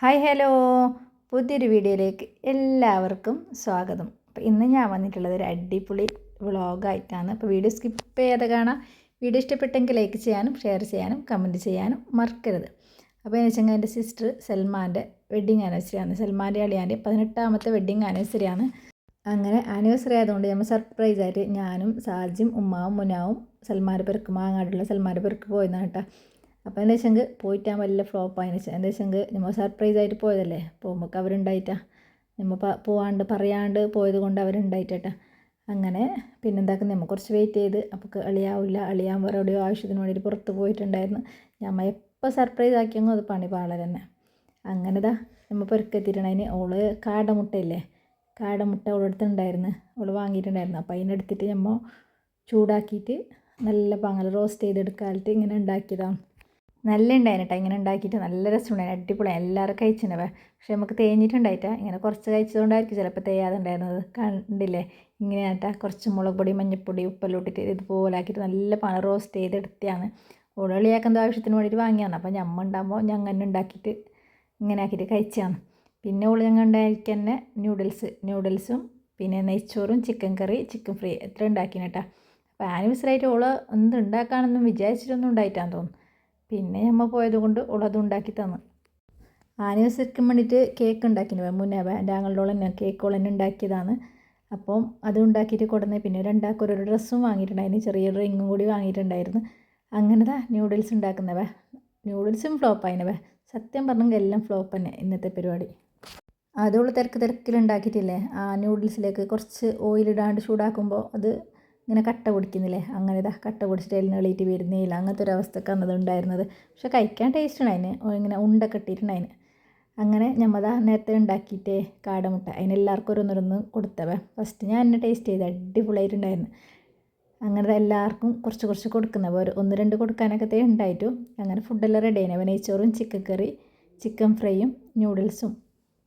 Hi hello, പുതിയൊരു വീഡിയോയിലേക്ക് എല്ലാവർക്കും സ്വാഗതം. അപ്പോൾ ഇന്ന് ഞാൻ വന്നിട്ടുള്ളത് ഒരു അടിപൊളി വ്ളോഗായിട്ടാണ്. അപ്പോൾ വീഡിയോ സ്കിപ്പ് ചെയ്യാതെ കാണാം. വീഡിയോ ഇഷ്ടപ്പെട്ടെങ്കിൽ ലൈക്ക് ചെയ്യാനും ഷെയർ ചെയ്യാനും കമൻറ്റ് ചെയ്യാനും മറക്കരുത്. അപ്പോൾ എന്ന് വെച്ചാൽ എൻ്റെ സിസ്റ്റർ സൽമാൻ്റെ വെഡ്ഡിങ് ആനിവേഴ്സറിയാണ്. സൽമാൻ്റെ അളിയാൻ്റെ 18ാമത്തെ വെഡ്ഡിങ് ആനിവേഴ്സറിയാണ്. അങ്ങനെ ആനിവേഴ്സറി ആയതുകൊണ്ട് നമ്മൾ സർപ്രൈസായിട്ട് ഞാനും സാജിയും ഉമ്മാവും മുനാവും സൽമാൻ്റെ പെരുക്ക് മാങ്ങാടുള്ള സൽമാൻ്റെ പെരുക്ക് പോയതാണ് കേട്ടോ. അപ്പോൾ എന്താ വെച്ചെങ്കിൽ പോയിട്ടാൽ വലിയ ഫ്ലോപ്പായെന്ന് വെച്ചാൽ എന്താ വെച്ചെങ്കിൽ നമ്മൾ സർപ്രൈസായിട്ട് പോയതല്ലേ. പോകുമ്പോൾ അവരുണ്ടായിട്ടാ നമ്മൾ പോവാണ്ട് പറയാണ്ട് പോയത് കൊണ്ട് അവരുണ്ടായിട്ടാ. അങ്ങനെ പിന്നെന്താക്കുന്നത്, നമ്മൾ കുറച്ച് വെയിറ്റ് ചെയ്ത് അപ്പോൾ അളിയാവില്ല, അളിയാൻ വേറെ എവിടെയോ ആവശ്യത്തിന് വേണ്ടിയിട്ട് പുറത്ത് പോയിട്ടുണ്ടായിരുന്നു. നമ്മൾ എപ്പോൾ സർപ്രൈസ് ആക്കിയെങ്കിൽ അത് പണി പാള തന്നെ. അങ്ങനെ നമ്മൾ പെരുക്കെത്തിയിട്ടുണ്ടതിന് ഓള് കാടമുട്ടയില്ലേ, കാടമുട്ട ഓളെടുത്തുണ്ടായിരുന്നു, ഓള് വാങ്ങിയിട്ടുണ്ടായിരുന്നു. അപ്പോൾ അതിനെടുത്തിട്ട് നമ്മൾ ചൂടാക്കിയിട്ട് നല്ല പാങ്ങൽ റോസ്റ്റ് ചെയ്തെടുക്കാനായിട്ട് ഇങ്ങനെ ഉണ്ടാക്കിയതാണ്. നല്ല ഉണ്ടായിരുന്നു കേട്ടോ. ഇങ്ങനെ ഉണ്ടാക്കിയിട്ട് നല്ല രസമുണ്ടായിരുന്നു, അടിപൊളിയാണ്. എല്ലാവരും കഴിച്ചിട്ടുണ്ടാവേ. പക്ഷെ നമുക്ക് തേഞ്ഞിട്ടുണ്ടായിട്ടാ, ഇങ്ങനെ കുറച്ച് കഴിച്ചതുകൊണ്ടായിരിക്കും ചിലപ്പോൾ തേയാതെ ഉണ്ടായിരുന്നത്. കണ്ടില്ലേ ഇങ്ങനെയാട്ടാ, കുറച്ച് മുളക് പൊടി മഞ്ഞൾപ്പൊടി ഉപ്പെല്ലാം ഇട്ടിട്ട് ഇതുപോലെ ആക്കിയിട്ട് നല്ല പാന റോസ്റ്റ് ചെയ്തെടുത്തിയാണ്. ഉടളിയാക്കുന്ന ആവശ്യത്തിന് വേണ്ടിയിട്ട് വാങ്ങിയാണ്. അപ്പോൾ ഞമ്മ ഉണ്ടാകുമ്പോൾ ഞങ്ങൾ ഉണ്ടാക്കിയിട്ട് ഇങ്ങനെ ആക്കിയിട്ട് കഴിച്ചാണ്. പിന്നെ ഞങ്ങൾ ഉണ്ടാക്കി തന്നെ ന്യൂഡിൽസും പിന്നെ നെയ്ച്ചോറും ചിക്കൻ കറി ചിക്കൻ ഫ്രൈ എത്ര ഉണ്ടാക്കിന് കേട്ടോ. അപ്പോൾ ആനിവേഴ്സറിയായിട്ട് എന്ത് ഉണ്ടാക്കാനൊന്നും വിചാരിച്ചിട്ടൊന്നും ഉണ്ടായിട്ടാന്ന് തോന്നുന്നു. പിന്നെ നമ്മൾ പോയത് കൊണ്ട് ഉള്ളത് ഉണ്ടാക്കി തന്നു. ആനിവേഴ്സറിക്ക് വേണ്ടിയിട്ട് കേക്ക് ഉണ്ടാക്കിന് മുന്നേ എൻ്റെ ആങ്ങളുടെ തന്നെ കേക്കോൾ തന്നെ ഉണ്ടാക്കിയതാണ്. അപ്പം അത് ഉണ്ടാക്കിയിട്ട് കൊടുന്നേ. പിന്നെ രണ്ടാൾക്കും ഒരു ഡ്രസ്സും വാങ്ങിയിട്ടുണ്ടായിരുന്നു, ചെറിയൊരു റിങ്ങും കൂടി വാങ്ങിയിട്ടുണ്ടായിരുന്നു. അങ്ങനെ ന്യൂഡിൽസ് ഉണ്ടാക്കുന്നവേ. ന്യൂഡിൽസും ഫ്ലോപ്പായിനവേ. സത്യം പറഞ്ഞെങ്കിൽ എല്ലാം ഫ്ലോപ്പ് തന്നെ ഇന്നത്തെ പരിപാടി. അതുകൊണ്ട് തിരക്കിലുണ്ടാക്കിയിട്ടില്ലേ, ആ ന്യൂഡിൽസിലേക്ക് കുറച്ച് ഓയിലിടാണ്ട് ചൂടാക്കുമ്പോൾ അത് ഇങ്ങനെ കട്ട പിടിക്കുന്നില്ലേ, അങ്ങനെ കട്ട പിടിച്ചിട്ട് അതിൽ എളീറ്റ് വരുന്നില്ല. അങ്ങനത്തെ ഒരു അവസ്ഥക്കാണ് അത് ഉണ്ടായിരുന്നത്. പക്ഷെ കഴിക്കാൻ ടേസ്റ്റ് ഉണ്ടായിന്, ഇങ്ങനെ ഉണ്ട കെട്ടിയിട്ടുണ്ടായിന്. അങ്ങനെ ഞമ്മതാ നേരത്തെ ഉണ്ടാക്കിയിട്ടേ കാടമുട്ട അതിനെല്ലാവർക്കും ഓരോന്നോരോന്ന് കൊടുത്തവേ. ഫസ്റ്റ് ഞാൻ എന്നെ ടേസ്റ്റ് ചെയ്ത് അടിപൊളിയായിട്ടുണ്ടായിരുന്നു. അങ്ങനെ എല്ലാവർക്കും കുറച്ച് കുറച്ച് കൊടുക്കുന്നവ, ഒരു 1-2 കൊടുക്കാനൊക്കെ ഉണ്ടായിട്ടു. അങ്ങനെ ഫുഡെല്ലാം റെഡി ആയിനവ. നെയ്ച്ചോറും ചിക്കൻ കറി ചിക്കൻ ഫ്രൈയും ന്യൂഡിൽസും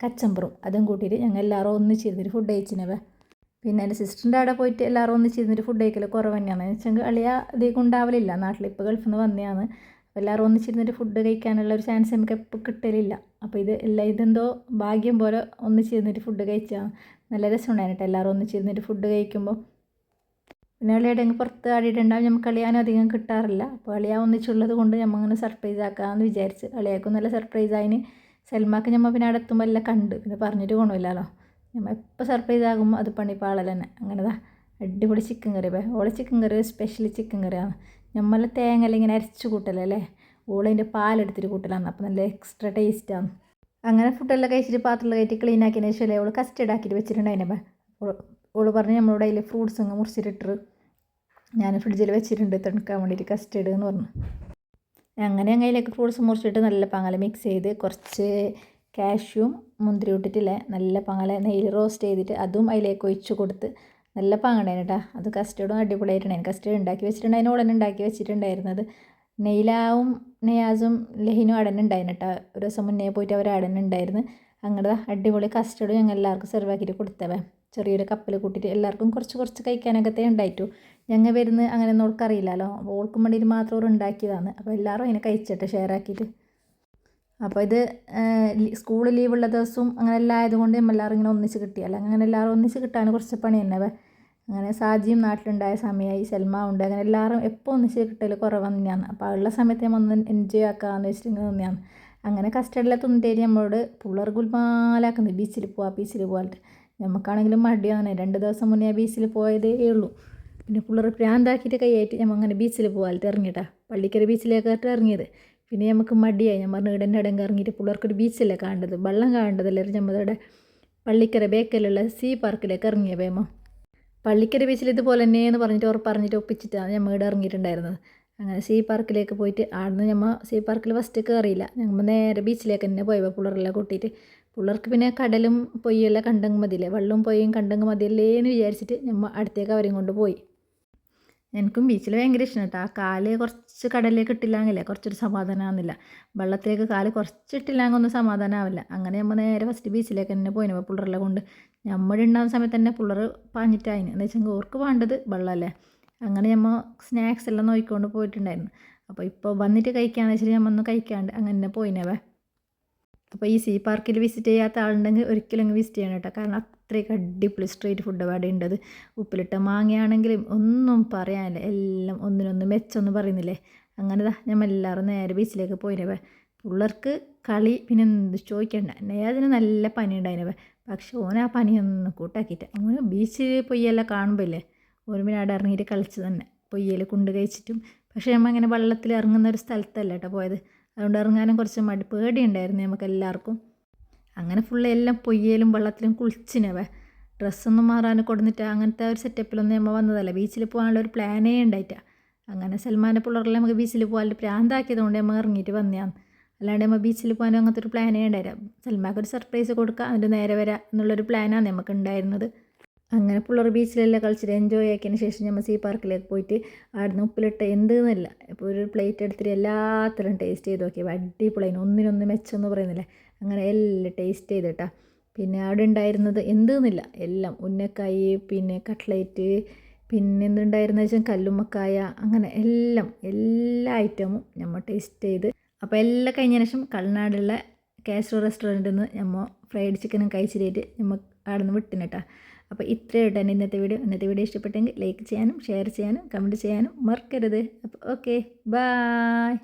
കച്ചമ്പറും അതും കൂട്ടിയിട്ട് ഞങ്ങൾ എല്ലാവരും ഒന്നിച്ചിരുന്നിട്ട് ഫുഡ് കഴിച്ചിനവേ. പിന്നെ എൻ്റെ സിസ്റ്ററിൻ്റെ അവിടെ പോയിട്ട് എല്ലാവരും ഒന്നിച്ചിരുന്നിട്ട് ഫുഡ് കഴിക്കൽ കുറവ് തന്നെയാണ്. എന്ന് വെച്ചെങ്കിൽ അളിയ അധികം ഉണ്ടാവലില്ല നാട്ടിൽ, ഇപ്പോൾ ഗൾഫിൽ നിന്ന് വന്നതാണ്. അപ്പോൾ എല്ലാവരും ഒന്നിച്ചിരുന്നിട്ട് ഫുഡ് കഴിക്കാനുള്ള ഒരു ചാൻസ് നമുക്ക് എപ്പോൾ കിട്ടലില്ല. അപ്പോൾ ഇതെന്തോ ഭാഗ്യം പോലെ ഒന്നിച്ചിരുന്നിട്ട് ഫുഡ് കഴിച്ചാൽ നല്ല രസമുണ്ടായിരുന്നു കേട്ടോ. എല്ലാവരും ഒന്നിച്ചിരുന്നിട്ട് ഫുഡ് കഴിക്കുമ്പോൾ പിന്നെ അളിയുടെ അങ്ങ് പുറത്ത് ആടിയിട്ടുണ്ടാവും, നമുക്ക് അളിയാനും അധികം കിട്ടാറില്ല. അപ്പോൾ അളിയ ഒന്നിച്ചുള്ളത് കൊണ്ട് നമ്മൾ അങ്ങനെ സർപ്രൈസ് ആക്കാമെന്ന് വിചാരിച്ച്. അളിയാക്കും നല്ല സർപ്രൈസ് ആയിന്. സൽമാക്ക് നമ്മൾ പിന്നെ അവിടെ എത്തുമ്പോൾ എല്ലാം കണ്ട്, പിന്നെ പറഞ്ഞിട്ട് ഗുണമില്ലല്ലോ. നമ്മൾ എപ്പോൾ സർപ്രൈസ് ആകുമ്പോൾ അത് പണിപ്പാളൽ തന്നെ. അങ്ങനെ അടിപൊളി ചിക്കൻ കറി ഓളെ ചിക്കൻ കറി സ്പെഷ്യൽ ചിക്കൻ കറിയാണ്. നമ്മൾ തേങ്ങയെല്ലാം ഇങ്ങനെ അരച്ച് കൂട്ടലല്ലേ, ഓളതിൻ്റെ പാലെടുത്തിട്ട് കൂട്ടലാണ്. അപ്പോൾ നല്ല എക്സ്ട്രാ ടേസ്റ്റാണ്. അങ്ങനെ ഫുഡെല്ലാം കഴിച്ചിട്ട് പാത്രമെല്ലാം കയറ്റി ക്ലീൻ ആക്കിയതിന് ശേഷം ഓൾ കസ്റ്റഡ് ആക്കിയിട്ട് വെച്ചിട്ടുണ്ടായിനെ. ഓള് പറഞ്ഞ് നമ്മളോട് അതിൽ ഫ്രൂട്ട്സ് അങ്ങ് മുറിച്ചിട്ടിട്ട് ഞാൻ ഫ്രിഡ്ജിൽ വെച്ചിട്ടുണ്ട് തണുക്കാൻ വേണ്ടിയിട്ട് കസ്റ്റഡ് എന്ന് പറഞ്ഞു. അങ്ങനെ അതിലേക്ക് ഫ്രൂട്ട്സ് മുറിച്ചിട്ട് നല്ല പാങ്ങല മിക്സ് ചെയ്ത് കുറച്ച് കാഷ്യൂം മുന്തിരി ഇട്ടിട്ടില്ലേ നല്ല പാങ്ങല നെയ്യിൽ റോസ്റ്റ് ചെയ്തിട്ട് അതും അതിലേക്ക് ഒഴിച്ച് കൊടുത്ത് നല്ല പാങ്ങണ്ടായിരുന്നു കേട്ടോ. അത് കസ്റ്റർഡും അടിപൊളിയായിട്ടുണ്ടായിരുന്നു. കസ്റ്റർഡ് ഉണ്ടാക്കി വെച്ചിട്ടുണ്ടായിരുന്നു, ഉടനെ ഉണ്ടാക്കി വെച്ചിട്ടുണ്ടായിരുന്നത്. നെയ്ലാവും നെയ്യാസും ലഹിനും അടനുണ്ടായിരുന്നു കേട്ടോ. ഒരു ദിവസം മുന്നേ പോയിട്ട് അവർ അടനുണ്ടായിരുന്നു. അങ്ങനെ അടിപൊളി കസ്റ്റർഡും ഞങ്ങൾ എല്ലാവർക്കും സെർവ് ആക്കിയിട്ട് കൊടുത്തവേ. ചെറിയൊരു കപ്പിൽ കൂട്ടിയിട്ട് എല്ലാവർക്കും കുറച്ച് കുറച്ച് കഴിക്കാനൊക്കെ ഉണ്ടായിട്ടു. ഞങ്ങൾ വരുന്നത് അങ്ങനെ ഒന്നും ഓൾക്കറിയില്ലല്ലോ. അപ്പോൾ ഓൾക്കും വേണ്ടിയിട്ട് മാത്രം ഉണ്ടാക്കിയതാണ്. അപ്പോൾ എല്ലാവരും അതിനെ കഴിച്ചിട്ട് ഷെയർ ആക്കിയിട്ട്. അപ്പോൾ ഇത് സ്കൂൾ ലീവുള്ള ദിവസവും അങ്ങനെ എല്ലാം ആയതുകൊണ്ട് നമ്മളെല്ലാവരും ഇങ്ങനെ ഒന്നിച്ച് കിട്ടിയല്ല. അങ്ങനെ എല്ലാവരും ഒന്നിച്ച് കിട്ടാൻ കുറച്ച് പണി തന്നെ. അങ്ങനെ സാജിയും നാട്ടിലുണ്ടായ സമയമായി, സൽമ ഉണ്ട്. അങ്ങനെ എല്ലാവരും എപ്പോൾ ഒന്നിച്ച് കിട്ടൽ കുറവ് തന്നെയാണ്. അപ്പോൾ ഉള്ള സമയത്ത് നമ്മൾ ഒന്ന് എൻജോയ് ആക്കാമെന്ന് വെച്ചിട്ട് ഇങ്ങനെ തന്നെയാണ്. അങ്ങനെ കസ്റ്റഡിലെ തുന്തേരി നമ്മളോട് പിള്ളേർ ഗുൽമാലാക്കുന്നത് ബീച്ചിൽ പോകാനായിട്ട്. നമുക്കാണെങ്കിലും മടിയാണ്. 2 ദിവസം മുന്നേ ബീച്ചിൽ പോയതേ ഉള്ളൂ. പിന്നെ പിള്ളേർ പ്രാന്താക്കിയിട്ട് കൈയായിട്ട് നമ്മൾ അങ്ങനെ ബീച്ചിൽ പോകാനായിട്ട് ഇറങ്ങിയിട്ടാ, പള്ളിക്കര ബീച്ചിലേക്കായിട്ട് ഇറങ്ങിയത്. പിന്നെ നമുക്ക് മടിയായി. ഞാൻ പറഞ്ഞു ഇടൻ്റെ ഇടം ഇറങ്ങിയിട്ട് പിള്ളേർക്കൊരു ബീച്ചല്ലേ കാണേണ്ടത്, വെള്ളം കാണേണ്ടതല്ലേ. നമ്മളുടെ പള്ളിക്കര ബേക്കലുള്ള സീ പാർക്കിലേക്ക് ഇറങ്ങിയ വേമ. പള്ളിക്കര ബീച്ചിൽ ഇതുപോലെ തന്നെയെന്ന് പറഞ്ഞിട്ട് ഒപ്പിച്ചിട്ടാണ് നമ്മൾ ഇവിടെ ഇറങ്ങിയിട്ടുണ്ടായിരുന്നത്. അങ്ങനെ സീ പാർക്കിലേക്ക് പോയിട്ട് ആടുന്ന് നമ്മൾ സീ പാർക്കിൽ ഫസ്റ്റ് കയറിയില്ല. ഞങ്ങൾ നേരെ ബീച്ചിലേക്ക് തന്നെ പോയപ്പോൾ പിള്ളേരെല്ലാം കൂട്ടിയിട്ട്. പിള്ളേർക്ക് പിന്നെ കടലും പൊയ്യെല്ലാം കണ്ടെങ്കിൽ മതിയില്ലേ, വെള്ളവും പൊയ്യും കണ്ടെങ്കിൽ മതിയല്ലേ എന്ന് വിചാരിച്ചിട്ട് നമ്മൾ അടുത്തേക്ക് അവരെയും കൊണ്ട് പോയി. എനിക്കും ബീച്ചിൽ ഭയങ്കര ഇഷ്ടമാണ് കേട്ടോ. ആ കാല് കുറച്ച് കടലിലേക്ക് ഇട്ടില്ലാങ്കില്ലേ കുറച്ചൊരു സമാധാനമാകുന്നില്ല. വെള്ളത്തിലേക്ക് കാല് കുറച്ചിട്ടില്ലെങ്കിൽ ഒന്നും സമാധാനമാവില്ല. അങ്ങനെ നമ്മൾ നേരെ ഫസ്റ്റ് ബീച്ചിലേക്ക് തന്നെ പോയിന് പിള്ളേരെല്ലാം കൊണ്ട്. നമ്മൾ ഉണ്ടാകുന്ന സമയത്ത് തന്നെ പിള്ളേർ പാഞ്ഞിട്ടായിന്. എന്ന് വെച്ചാൽ ഓർക്ക് വേണ്ടത് വെള്ളമല്ലേ. അങ്ങനെ നമ്മൾ സ്നാക്സ് എല്ലാം നോക്കിക്കൊണ്ട് പോയിട്ടുണ്ടായിരുന്നു. അപ്പോൾ ഇപ്പോൾ വന്നിട്ട് കഴിക്കാമെന്ന് വെച്ചാൽ നമ്മൾ ഒന്നും കഴിക്കാണ്ട് അങ്ങനെ പോയിനവേ. അപ്പോൾ ഈ സീ പാർക്കിൽ വിസിറ്റ് ചെയ്യാത്ത ആളുണ്ടെങ്കിൽ ഒരിക്കലും വിസിറ്റ് ചെയ്യണം കേട്ടോ. കാരണം അത്രയ്ക്ക് അടിപൊളി സ്ട്രീറ്റ് ഫുഡ് അവിടെ ഉണ്ടത്. ഉപ്പിലിട്ട മാങ്ങയാണെങ്കിലും ഒന്നും പറയാനില്ല, എല്ലാം ഒന്നിനൊന്ന് മെച്ചൊന്നും പറയുന്നില്ലേ. അങ്ങനെ ഞമ്മ എല്ലാവരും നേരെ ബീച്ചിലേക്ക് പോയിനവേ. പിള്ളേർക്ക് കളി പിന്നെ എന്ത് ചോദിക്കണ്ട, അതിന് നല്ല പനി ഉണ്ടായിനവേ. പക്ഷെ ഓൻ ആ പനിയൊന്നും കൂട്ടാക്കിയിട്ട് ഓന് ബീച്ചിൽ പൊയ്യെല്ലാം കാണുമ്പോഴല്ലേ ഓന് പിന്നെ അവിടെ ഇറങ്ങിയിട്ട് കളിച്ച് തന്നെ പൊയ്യൽ കൊണ്ട് കഴിച്ചിട്ടും. പക്ഷേ നമ്മൾ അങ്ങനെ വെള്ളത്തിൽ ഇറങ്ങുന്ന ഒരു സ്ഥലത്തല്ല കേട്ടോ പോയത്. അതുകൊണ്ട് ഇറങ്ങാനും കുറച്ച് പേടിയുണ്ടായിരുന്നു നമുക്ക് എല്ലാവർക്കും. അങ്ങനെ ഫുള്ള് എല്ലാം പൊയ്യലും വെള്ളത്തിലും കുളിച്ചിനവേ. ഡ്രസ്സൊന്നും മാറാൻ കൊടുത്തിട്ട് അങ്ങനത്തെ ഒരു സെറ്റപ്പിലൊന്നും നമ്മൾ വന്നതല്ല. ബീച്ചിൽ പോകാനുള്ള ഒരു പ്ലാനേ ഉണ്ടായിട്ടാണ്. അങ്ങനെ സൽമാൻ്റെ പിള്ളേരെല്ലാം നമുക്ക് ബീച്ചിൽ പോകാൻ പ്രാന്താക്കിയത് കൊണ്ട് നമ്മൾ ഇറങ്ങിയിട്ട് വന്നതാണ്. അല്ലാണ്ട് നമ്മൾ ബീച്ചിൽ പോകാനും അങ്ങനത്തെ ഒരു പ്ലാനേ ഉണ്ടായിരുന്നു. സൽമാക്ക് ഒരു സർപ്രൈസ് കൊടുക്കുക, അതിൻ്റെ നേരെ വരാം എന്നുള്ളൊരു പ്ലാനാണ് നമുക്ക് ഉണ്ടായിരുന്നത്. അങ്ങനെ പിള്ളേർ ബീച്ചിലെല്ലാം കളിച്ചിട്ട് എൻജോയ് ആക്കിയതിന് ശേഷം നമ്മൾ സീ പാർക്കിലേക്ക് പോയിട്ട് അവിടുന്ന് ഉപ്പിലിട്ട എന്തെന്നില്ല ഇപ്പോൾ ഒരു പ്ലേറ്റ് എടുത്തിട്ട് എല്ലാത്തരം ടേസ്റ്റ് ചെയ്ത് നോക്കിയപ്പോൾ അടിപൊളിയാണ്, ഒന്നിനൊന്ന് മെച്ചമെന്ന് പറയുന്നില്ലേ. അങ്ങനെ എല്ലാം ടേസ്റ്റ് ചെയ്തിട്ടാ. പിന്നെ അവിടെ ഉണ്ടായിരുന്നത് എന്തെന്നില്ല എല്ലാം ഉന്നക്കായി, പിന്നെ കട്ട്ലേറ്റ്, പിന്നെ എന്തുണ്ടായിരുന്ന വെച്ചാൽ കല്ലുമ്മക്കായ, അങ്ങനെ എല്ലാ ഐറ്റമും നമ്മൾ ടേസ്റ്റ് ചെയ്ത്. അപ്പോൾ എല്ലാം കഴിഞ്ഞതിന് ശേഷം കളനാടുള്ള കാസ്ട്രോ റെസ്റ്റോറൻറ്റിൽ നിന്ന് നമ്മൾ ഫ്രൈഡ് ചിക്കനും കഴിച്ചിട്ട് നമ്മൾ അവിടെ നിന്ന് വിട്ടിനിട്ടാ. അപ്പോൾ ഇത്രയായിട്ടാണ് ഇന്നത്തെ വീഡിയോ ഇഷ്ടപ്പെട്ടെങ്കിൽ ലൈക്ക് ചെയ്യാനും ഷെയർ ചെയ്യാനും കമൻറ്റ് ചെയ്യാനും മറക്കരുത്. അപ്പോൾ ഓക്കെ, ബായ്.